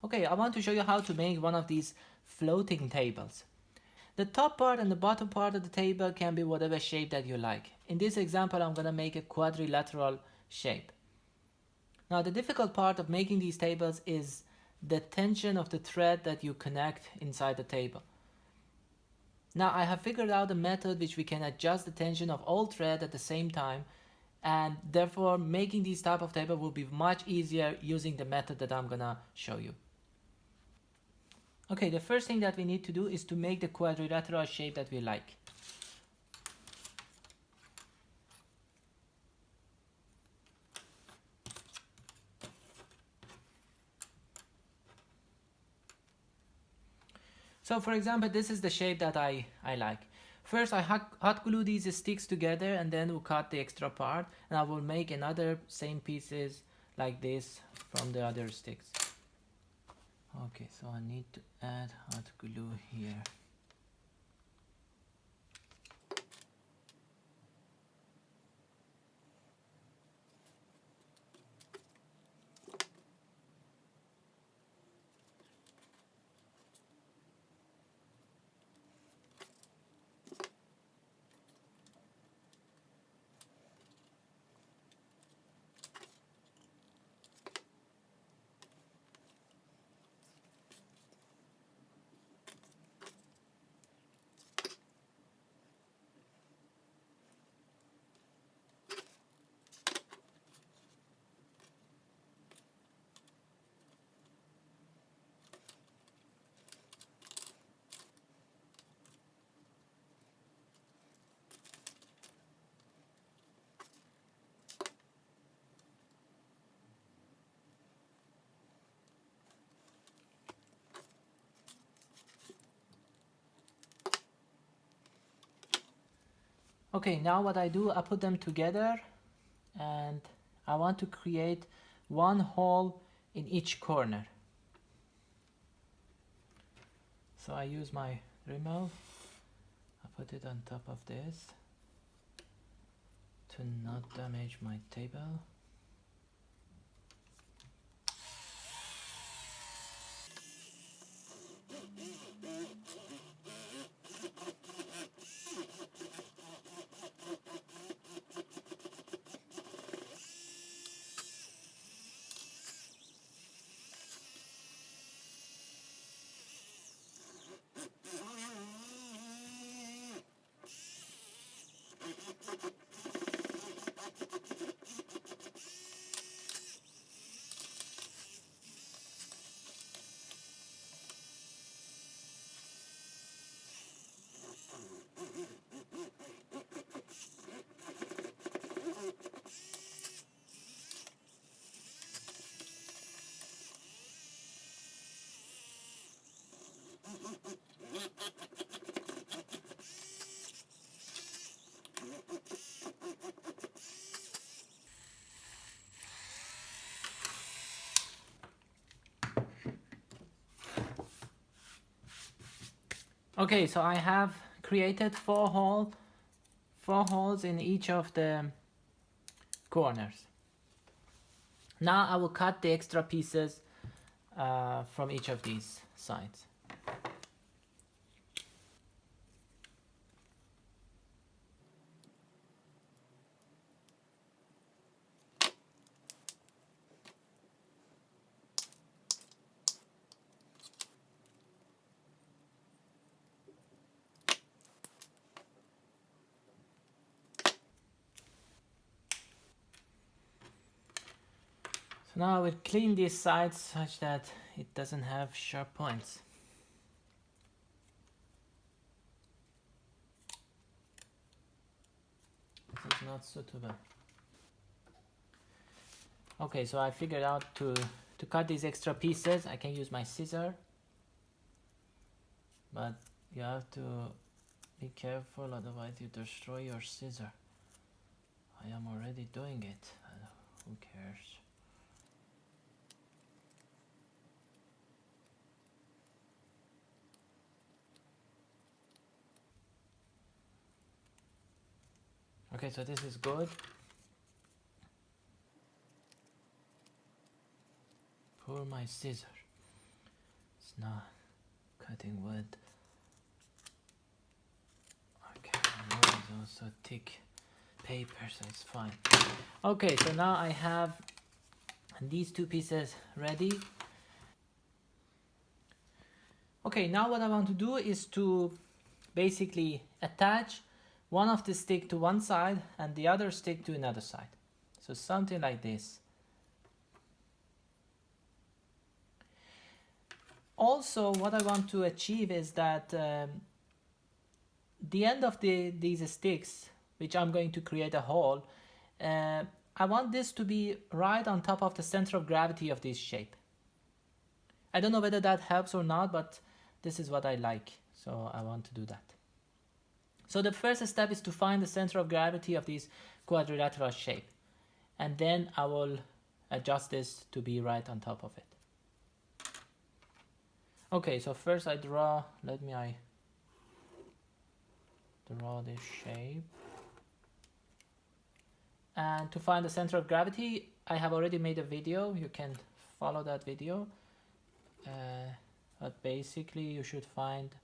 Okay, I want to show you how to make one of these floating tables. The top part and the bottom part of the table can be whatever shape that you like. In this example, I'm going to make a quadrilateral shape. Now, the difficult part of making these tables is the tension of the thread that you connect inside the table. Now, I have figured out a method which we can adjust the tension of all thread at the same time, and therefore making these type of table will be much easier using the method that I'm going to show you. Okay, the first thing that we need to do is to make the quadrilateral shape that we like. So for example, this is the shape that I like. First, I hot glue these sticks together and then we'll cut the extra part, and I will make another same pieces like this from the other sticks. Okay, so I need to add hot glue here. Okay, now what I do, I put them together and I want to create one hole in each corner. So I use my Dremel, I put it on top of this to not damage my table. Okay, so I have created four holes in each of the corners. Now I will cut the extra pieces from each of these sides. So now I will clean these sides such that it doesn't have sharp points. This is not suitable. Okay, so I figured out to cut these extra pieces, I can use my scissor. But you have to be careful, otherwise you destroy your scissor. I am already doing it. Who cares? Okay, so this is good. Pour my scissor. not cutting wood. Okay, wood is also thick paper, so it's fine. Okay, so now I have these two pieces ready. Okay, now what I want to do is to basically attach one of the stick to one side and the other stick to another side. So something like this. Also, what I want to achieve is that the end of these sticks, which I'm going to create a hole, I want this to be right on top of the center of gravity of this shape. I don't know whether that helps or not, but this is what I like, so I want to do that. So the first step is to find the center of gravity of this quadrilateral shape, and then I will adjust this to be right on top of it. Okay, so first I draw, I draw this shape. And to find the center of gravity, I have already made a video. You can follow that video. But basically you should find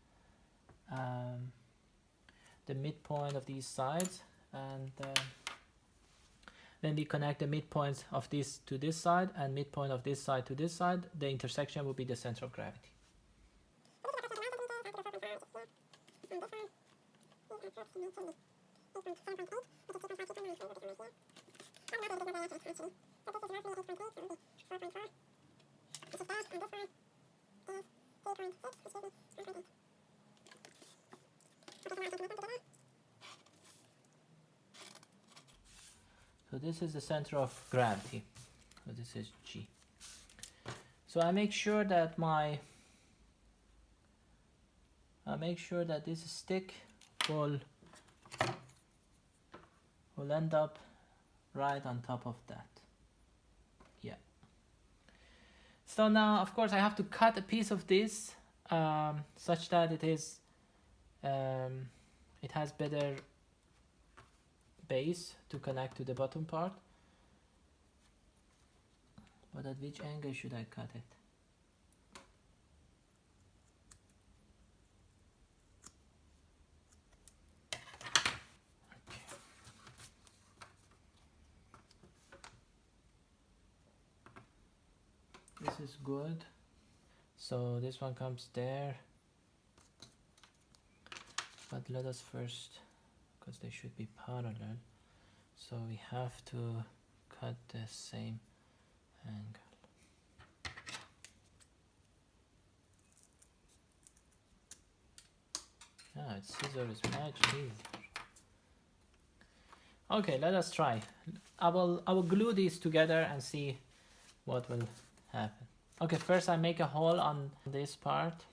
the midpoint of these sides, and then we connect the midpoints of this to this side and midpoint of this side to this side. The intersection will be the center of gravity. So this is the center of gravity. So this is G. So I make sure that this stick will end up right on top of that. Yeah. So now, of course, I have to cut a piece of this such that it has better base to connect to the bottom part. But at which angle should I cut it? This is good. So this one comes there. But let us first, because they should be parallel, so we have to cut the same angle. Ah, it's scissors much easier. Okay, let us try. I will glue these together and see what will happen. Okay, first I make a hole on this part.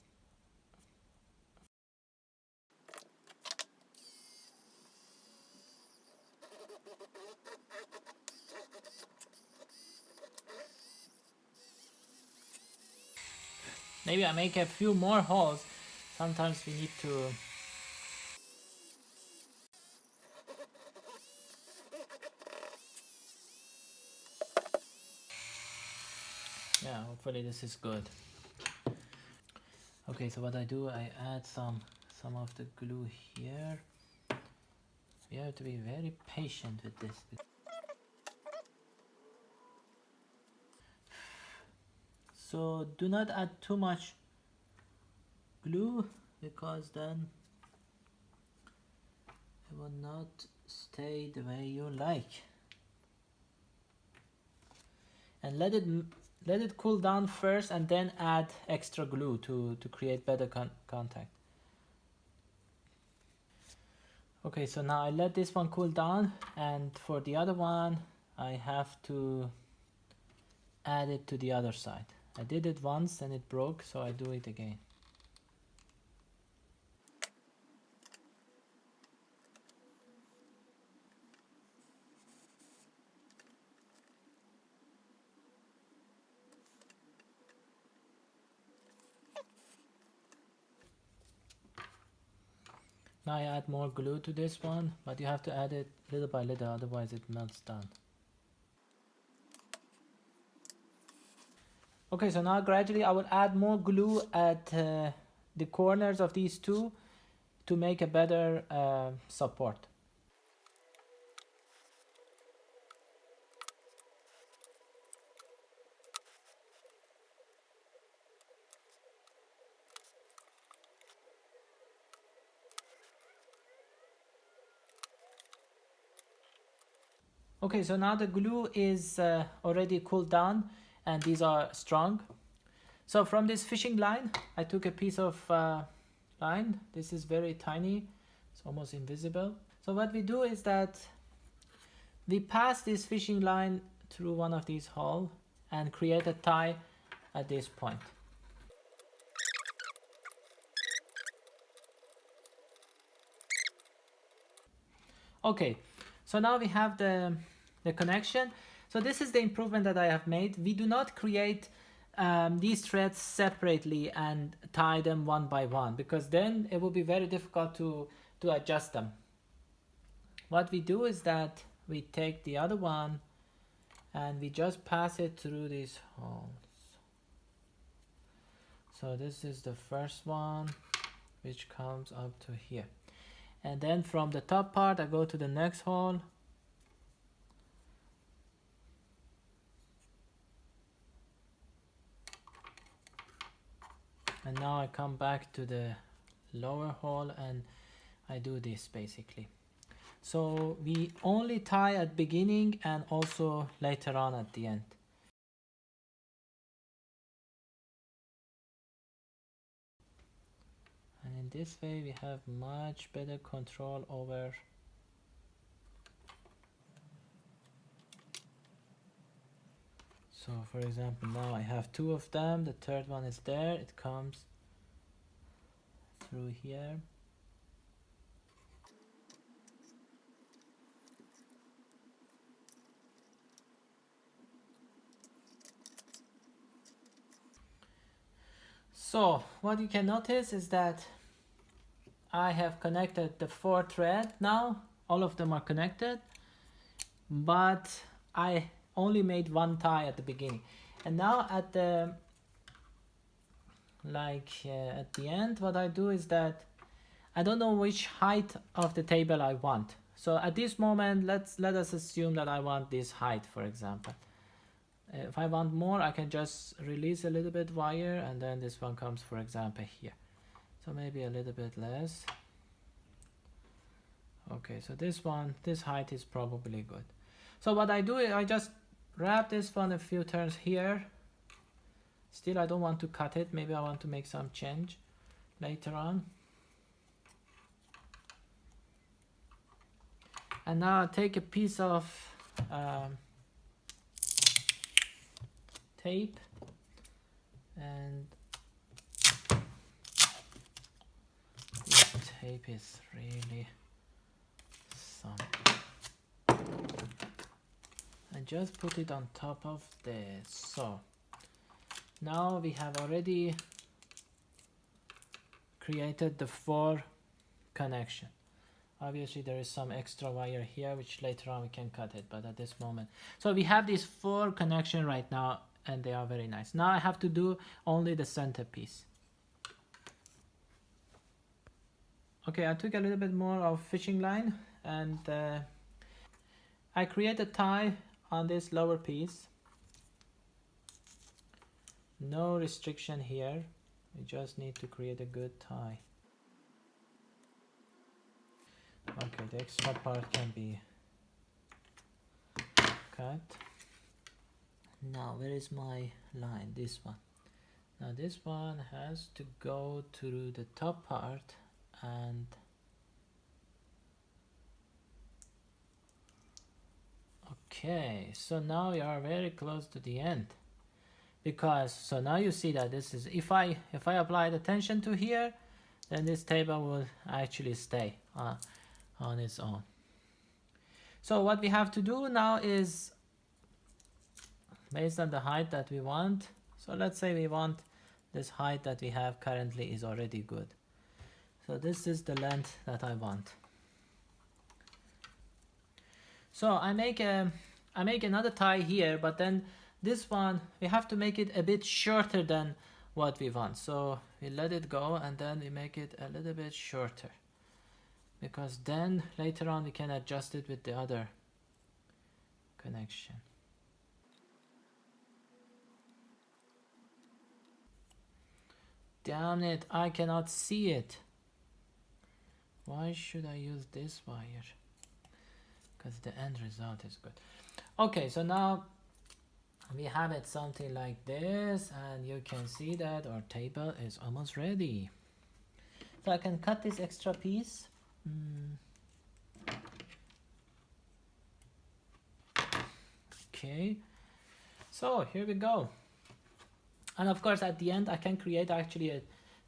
Maybe I make a few more holes. Sometimes we need to. Yeah, hopefully this is good. Okay, so what I do, I add some of the glue here. We have to be very patient with this. So do not add too much glue, because then it will not stay the way you like. And let it cool down first, and then add extra glue to create better contact. Okay, so now I let this one cool down, and for the other one I have to add it to the other side. I did it once and it broke, so I do it again. Now I add more glue to this one, but you have to add it little by little, otherwise it melts down. Okay, so now gradually I will add more glue at the corners of these two to make a better support. Okay, so now the glue is already cooled down and these are strong. So from this fishing line, I took a piece of line. This is very tiny, it's almost invisible. So what we do is that we pass this fishing line through one of these holes and create a tie at this point. Okay, so now we have the connection. So this is the improvement that I have made. We do not create these threads separately and tie them one by one, because then it will be very difficult to adjust them. What we do is that we take the other one and we just pass it through these holes. So this is the first one which comes up to here. And then from the top part I go to the next hole. And now I come back to the lower hole and I do this basically. So we only tie at beginning and also later on at the end. And in this way we have much better control over so for example now I have two of them, the third one is there, it comes through here. So what you can notice is that I have connected the 4 threads now, all of them are connected, but I only made one tie at the beginning. And now at the at the end, what I do is that I don't know which height of the table I want. So at this moment, let us assume that I want this height, for example. If I want more, I can just release a little bit wire and then this one comes, for example, here. So maybe a little bit less. Okay, so this height is probably good. So what I do is I just wrap this one a few turns here. Still, I don't want to cut it. Maybe I want to make some change later on. And now I'll take a piece of tape and this tape is really something. And just put it on top of this. So now we have already created the 4 connection. Obviously there is some extra wire here which later on we can cut it, but at this moment. So we have these 4 connection right now and they are very nice. Now I have to do only the center piece. Okay, I took a little bit more of fishing line and I create a tie on this lower piece. No restriction here. We just need to create a good tie. Okay, the extra part can be cut. Now, where is my line? This one. Now this one has to go through the top part and okay, so now we are very close to the end. Because so now you see that this is if I apply the tension to here, then this table will actually stay on its own. So what we have to do now is based on the height that we want. So let's say we want this height that we have currently is already good. So this is the length that I want. So I make another tie here, but then this one, we have to make it a bit shorter than what we want. So we let it go and then we make it a little bit shorter, because then later on we can adjust it with the other connection. Damn it, I cannot see it. Why should I use this wire? Because the end result is good. Okay, so now we have it something like this, and you can see that our table is almost ready. So I can cut this extra piece. Okay, so here we go. And of course at the end I can create actually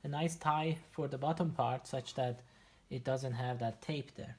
a nice tie for the bottom part, such that it doesn't have that tape there.